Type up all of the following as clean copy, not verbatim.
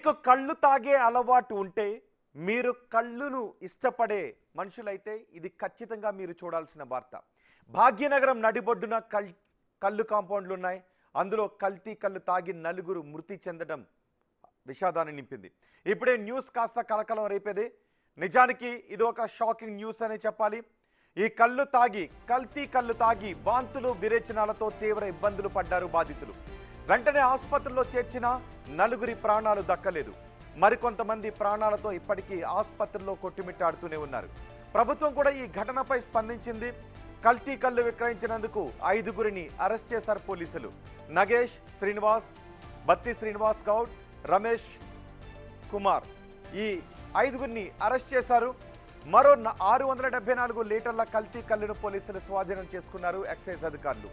మీకు కళ్ళు తాగే అలవాటు ఉంటే మీరు కళ్ళును ఇష్టపడే మనుషులైతే ఇది ఖచ్చితంగా మీరు చూడాల్సిన వార్త. భాగ్యనగరం నడిబొడ్డున కళ్ళు కాంపౌండ్లు ఉన్నాయి. అందులో కల్తీ కళ్ళు తాగి నలుగురు మృతి చెందడం విషాదాన్ని నింపింది. ఇప్పుడే న్యూస్ కాస్త కలకలం రేపేది. నిజానికి ఇది ఒక షాకింగ్ న్యూస్ అనే చెప్పాలి. ఈ కల్తీ కళ్ళు తాగి వాంతులు విరేచనాలతో తీవ్ర ఇబ్బందులు పడ్డారు బాధితులు. వెంటనే ఆసుపత్రిలో చేర్చిన నలుగురి ప్రాణాలు దక్కలేదు. మరికొంతమంది ప్రాణాలతో ఇప్పటికీ ఆసుపత్రిలో కొట్టుమిట్టాడుతూనే ఉన్నారు. ప్రభుత్వం కూడా ఈ ఘటనపై స్పందించింది. కల్తీ కళ్ళు విక్రయించినందుకు 5గురిని అరెస్ట్ చేశారు పోలీసులు. నగేష్ శ్రీనివాస్, బత్తి శ్రీనివాస్ గౌడ్, రమేష్ కుమార్ ఈ 5గురిని అరెస్ట్ చేశారు. మరో 674 లీటర్ల కల్తీ కళ్ళును పోలీసులు స్వాధీనం చేసుకున్నారు ఎక్సైజ్ అధికారులు.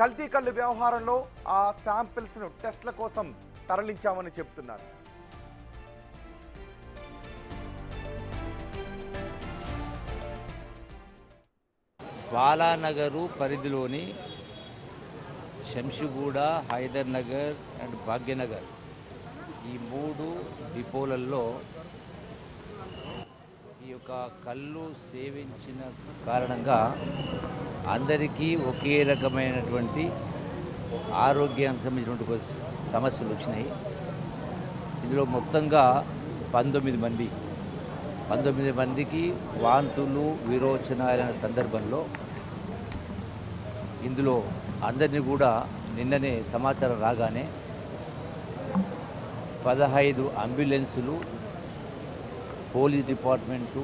కల్తీ కళ్ళు వ్యవహారంలో ఆ శాంపిల్స్ను టెస్ట్ల కోసం తరలించామని చెబుతున్నారు. బాలానగరు పరిధిలోని శంషిగూడ, హైదర్ నగర్ అండ్ భాగ్యనగర్ ఈ 3 డిపోలలో ఈ యొక్క కళ్ళు సేవించిన కారణంగా అందరికీ ఒకే రకమైనటువంటి ఆరోగ్యానికి సంబంధించినటువంటి సమస్యలు వచ్చినాయి. ఇందులో మొత్తంగా 19 మందికి వాంతులు విరోచనాలైన సందర్భంలో ఇందులో అందరినీ కూడా నిన్ననే సమాచారం రాగానే 15 అంబులెన్సులు, police department,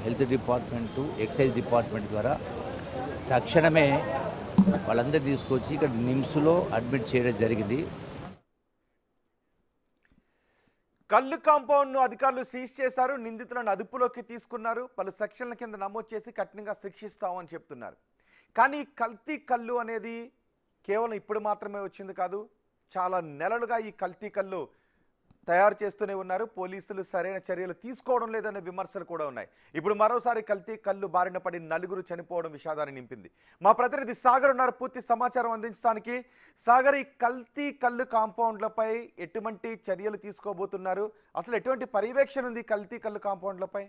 health department, excise department ద్వారా తక్షణమే వాళ్ళందరూ తీసుకొచ్చి ఇక్కడ నిమ్స్లో అడ్మిట్ చేయడం జరిగింది. కళ్ళు కాంపౌండ్ను అధికారులు సీజ్ చేశారు. నిందితులను అదుపులోకి తీసుకున్నారు. పలు సెక్షన్ల కింద నమోదు చేసి కఠినంగా శిక్షిస్తామని చెప్తున్నారు. కానీ కల్తీ కళ్ళు అనేది కేవలం ఇప్పుడు మాత్రమే వచ్చింది కాదు. చాలా నెలలుగా ఈ కల్తీ కళ్ళు తయారు చేస్తూనే ఉన్నారు. పోలీసులు సరైన చర్యలు తీసుకోవడం లేదనే విమర్శలు కూడా ఉన్నాయి. ఇప్పుడు మరోసారి కల్తీ కళ్ళు బారిన పడి 4 చనిపోవడం విషాదాన్ని నింపింది. మా ప్రతినిధి సాగర్ ఉన్నారు పూర్తి సమాచారం అందించడానికి. సాగర్, ఈ కల్తీ కళ్ళు కాంపౌండ్లపై ఎటువంటి చర్యలు తీసుకోబోతున్నారు? అసలు ఎటువంటి పర్యవేక్షణ ఉంది కల్తీ కళ్ళు కాంపౌండ్లపై?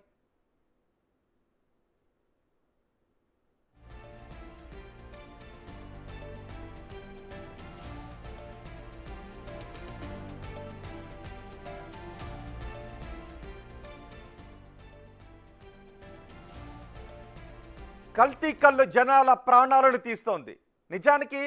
కల్తీ కళ్ళు జనాల ప్రాణాలను తీస్తోంది. నిజానికి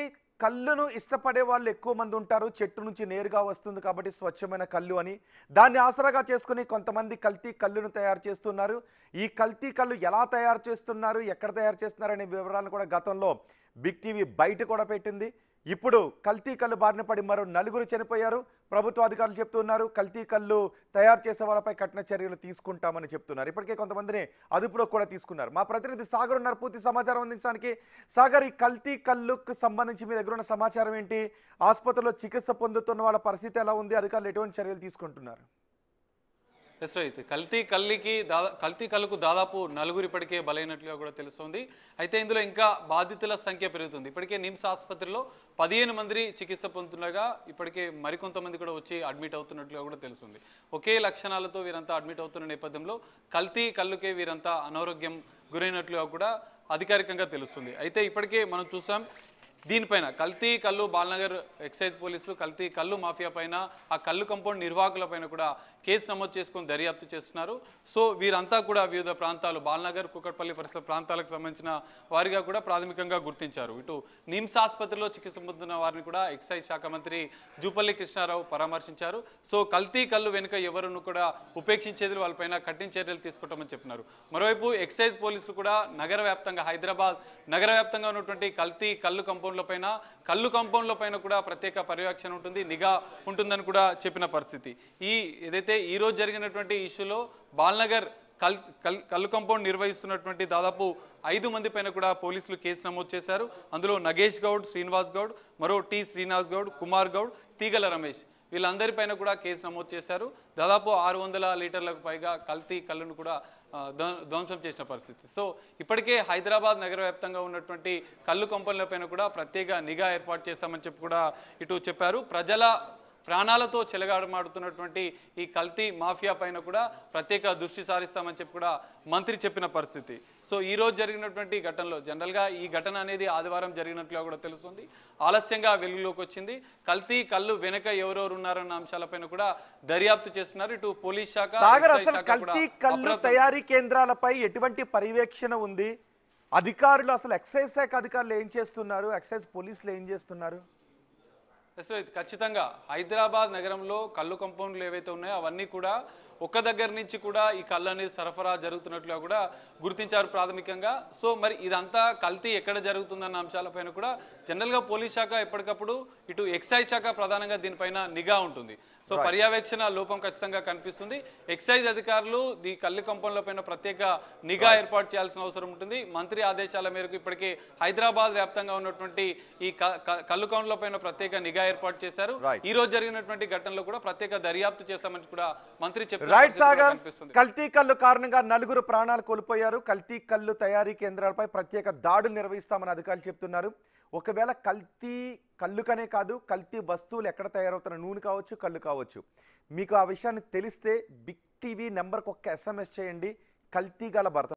కళ్ళును ఇష్టపడే వాళ్ళు ఎక్కువ మంది ఉంటారు. చెట్టు నుంచి నేరుగా వస్తుంది కాబట్టి స్వచ్ఛమైన కళ్ళు అని దాన్ని ఆసరాగా చేసుకుని కొంతమంది కల్తీ కళ్ళును తయారు చేస్తున్నారు. ఈ కల్తీ కళ్ళు ఎలా తయారు చేస్తున్నారు, ఎక్కడ తయారు చేస్తున్నారు అనే వివరాలను కూడా గతంలో బిగ్ టీవీ బయట కూడా పెట్టింది. ఇప్పుడు కల్తీ కళ్ళు బారిన పడి మరో 4 చనిపోయారు. ప్రభుత్వ అధికారులు చెప్తున్నారు కల్తీ కళ్ళు తయారు చేసే వాళ్ళపై కఠిన చర్యలు తీసుకుంటామని చెప్తున్నారు. ఇప్పటికే కొంతమందిని అదుపులో కూడా తీసుకున్నారు. మా ప్రతినిధి సాగర్ ఉన్నారు పూర్తి సమాచారం అందించడానికి. సాగర్, ఈ కల్తీ కళ్ళుకు సంబంధించి మీ దగ్గర ఉన్న సమాచారం ఏంటి? ఆసుపత్రిలో చికిత్స పొందుతున్న వాళ్ళ పరిస్థితి ఎలా ఉంది? అధికారులు ఎటువంటి చర్యలు తీసుకుంటున్నారు? అయితే కల్తీ కళ్ళకు దాదాపు 4 ఇప్పటికే బలైనట్లుగా కూడా తెలుస్తోంది. అయితే ఇందులో ఇంకా బాధితుల సంఖ్య పెరుగుతుంది. ఇప్పటికే నిమ్స్ ఆసుపత్రిలో 15 మంది చికిత్స పొందుతుండగా ఇప్పటికే మరికొంతమంది కూడా వచ్చి అడ్మిట్ అవుతున్నట్లుగా కూడా తెలుస్తుంది. ఒకే లక్షణాలతో వీరంతా అడ్మిట్ అవుతున్న నేపథ్యంలో కల్తీ కళ్ళుకే వీరంతా అనారోగ్యం గురైనట్లుగా కూడా అధికారికంగా తెలుస్తుంది. అయితే ఇప్పటికే మనం చూసాం దీనిపైన కల్తీ కళ్ళు బాలనగర్ ఎక్సైజ్ పోలీసులు కల్తీ కళ్ళు మాఫియా పైన, ఆ కళ్ళు కంపౌండ్ నిర్వాహకుల పైన కూడా కేసు నమోదు చేసుకొని దర్యాప్తు చేస్తున్నారు. సో వీరంతా కూడా వివిధ ప్రాంతాలు బాలనగర్, కుకట్పల్లి పరిసర ప్రాంతాలకు సంబంధించిన వారిగా కూడా ప్రాథమికంగా గుర్తించారు. ఇటు నిమ్స్ ఆసుపత్రిలో చికిత్స పొందుతున్న వారిని కూడా ఎక్సైజ్ శాఖ మంత్రి జూపల్లి కృష్ణారావు పరామర్శించారు. సో కల్తీ కళ్ళు వెనుక ఎవరును కూడా ఉపేక్షించేది వాళ్ళపైన కఠిన చర్యలు తీసుకుంటామని చెప్పినారు. మరోవైపు ఎక్సైజ్ పోలీసులు కూడా నగర వ్యాప్తంగా హైదరాబాద్ నగర వ్యాప్తంగా ఉన్నటువంటి కల్తీ కళ్ళు కళ్ళు కాంపౌండ్ల పైన కూడా ప్రత్యేక పర్యవేక్షణ ఉంటుంది, నిఘా ఉంటుందని కూడా చెప్పిన పరిస్థితి. ఏదైతే ఈ రోజు జరిగినటువంటి ఇష్యూలో బాలనగర్ కళ్ళు కాంపౌండ్ నిర్వహిస్తున్నటువంటి దాదాపు 5 మంది పైన కూడా పోలీసులు కేసు నమోదు చేశారు. అందులో నగేష్ గౌడ్, శ్రీనివాస్ గౌడ్, మరో టి శ్రీనివాస్ గౌడ్, కుమార్ గౌడ్, తీగల రమేష్ వీళ్ళందరిపైన కూడా కేసు నమోదు చేశారు. దాదాపు 600 లీటర్లకు పైగా కల్తీ కళ్ళను కూడా ధ్వంసం చేసిన పరిస్థితి. సో ఇప్పటికే హైదరాబాద్ నగర వ్యాప్తంగా ఉన్నటువంటి కళ్ళు కంపెనీలపైన కూడా ప్రత్యేక నిఘా ఏర్పాటు చేస్తామని చెప్పి కూడా ఇటు చెప్పారు. ప్రాణాలతో చెలగాడమాడుతున్నటువంటి ఈ కల్తీ మాఫియా పైన కూడా ప్రత్యేక దృష్టి సారిస్తామని చెప్పి కూడా మంత్రి చెప్పిన పరిస్థితి. సో ఈ రోజు జరిగినటువంటి ఘటనలో జనరల్గా ఈ ఘటన అనేది ఆదివారం జరిగినట్లుగా కూడా తెలుస్తుంది. ఆలస్యంగా వెలుగులోకి వచ్చింది. కల్తీ కళ్ళు వెనక ఎవరెవరు ఉన్నారన్న అంశాలపైన కూడా దర్యాప్తు చేస్తున్నారు. ఇటు పోలీస్ శాఖ, సాగర్, ఎక్సైజ్ అసలు శాఖ కూడా కల్తీ కళ్ళు తయారీ కేంద్రాలపై ఎటువంటి పర్యవేక్షణ ఉంది? అధికారులు అసలు ఎక్సైజ్ శాఖ అధికారులు ఏం చేస్తున్నారు? ఎక్సైజ్ పోలీసులు ఏం చేస్తున్నారు? ఖచ్చితంగా హైదరాబాద్ నగరంలో కళ్ళు కంపౌండ్లు ఏవైతే ఉన్నాయో అవన్నీ కూడా ఒక్క దగ్గర నుంచి కూడా ఈ కళ్ళు అనేది సరఫరా జరుగుతున్నట్లుగా కూడా గుర్తించారు ప్రాథమికంగా. సో మరి ఇదంతా కల్తీ ఎక్కడ జరుగుతుందన్న అంశాలపైన కూడా జనరల్గా పోలీస్ శాఖ ఎప్పటికప్పుడు, ఇటు ఎక్సైజ్ శాఖ ప్రధానంగా దీనిపైన నిఘా ఉంటుంది. సో పర్యవేక్షణ లోపం ఖచ్చితంగా కనిపిస్తుంది. ఎక్సైజ్ అధికారులు ఈ కళ్ళు కంపౌండ్ల పైన ప్రత్యేక నిఘా ఏర్పాటు చేయాల్సిన అవసరం ఉంటుంది. మంత్రి ఆదేశాల మేరకు ఇప్పటికే హైదరాబాద్ వ్యాప్తంగా ఉన్నటువంటి ఈ కళ్ళు కౌంట్ల పైన ప్రత్యేక నిఘా ఏర్పాటు చేశారు. ఈ రోజు జరిగినటువంటి ఘటనలో కూడా ప్రత్యేక దర్యాప్తు చేశామని కూడా మంత్రి చెప్పారు. రైట్ సాగర్, కల్తీ కళ్ళు కారణంగా 4 ప్రాణాలు కోల్పోయారు. కల్తీ కళ్ళు తయారీ కేంద్రాలపై ప్రత్యేక దాడులు నిర్వహిస్తామని అధికారులు చెప్తున్నారు. ఒకవేళ కల్తీ కళ్ళుకనే కాదు, కల్తీ వస్తువులు ఎక్కడ తయారవుతున్న నూనె కావచ్చు, కళ్ళు కావచ్చు, మీకు ఆ విషయాన్ని తెలిస్తే బిగ్ టీవీ నెంబర్కి ఒక్క SMS చేయండి. కల్తీ గల భర్త